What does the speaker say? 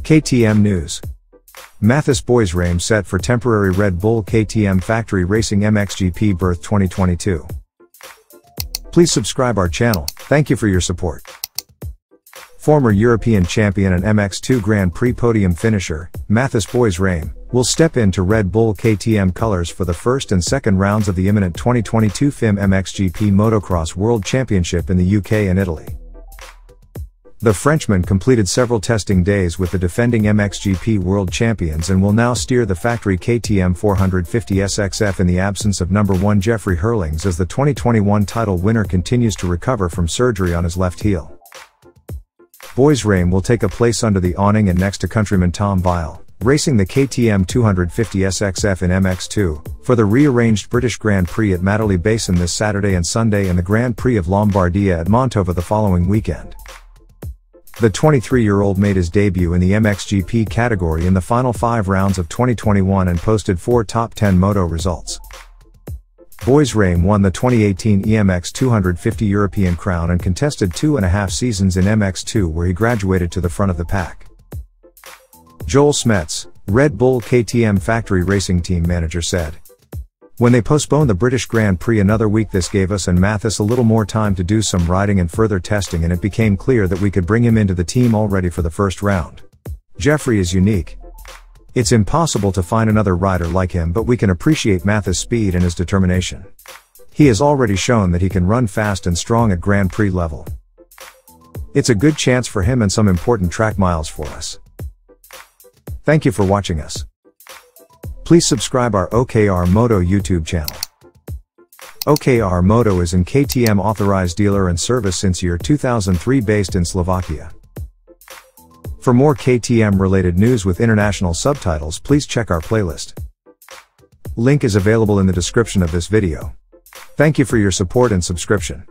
KTM News. Mathys Boisrame set for temporary Red Bull KTM factory racing MXGP berth 2022. Please subscribe our channel, thank you for your support. Former European champion and MX2 Grand Prix podium finisher, Mathys Boisrame, will step into Red Bull KTM colors for the first and second rounds of the imminent 2022 FIM MXGP Motocross World Championship in the UK and Italy. The Frenchman completed several testing days with the defending MXGP World Champions and will now steer the factory KTM 450 SXF in the absence of number 1 Jeffrey Herlings as the 2021 title winner continues to recover from surgery on his left heel. Boisrame will take a place under the awning and next to countryman Tom Vialle, racing the KTM 250 SXF in MX2, for the rearranged British Grand Prix at Matterley Basin this Saturday and Sunday and the Grand Prix of Lombardia at Mantova the following weekend. The 23-year-old made his debut in the MXGP category in the final 5 rounds of 2021 and posted 4 top 10 Moto results. Boisrame won the 2018 EMX250 European crown and contested 2.5 seasons in MX2 where he graduated to the front of the pack. Joel Smets, Red Bull KTM factory racing team manager said, "When they postponed the British Grand Prix another week, this gave us and Mathys a little more time to do some riding and further testing, and it became clear that we could bring him into the team all ready for the first round. Jeffrey is unique. It's impossible to find another rider like him, but we can appreciate Mathys' speed and his determination. He has already shown that he can run fast and strong at Grand Prix level. It's a good chance for him and some important track miles for us. Thank you for watching us. Please subscribe our OKR Moto YouTube channel. OKR Moto is an KTM authorized dealer and service since year 2003 based in Slovakia. For more KTM related news with international subtitles, please check our playlist. Link is available in the description of this video. Thank you for your support and subscription.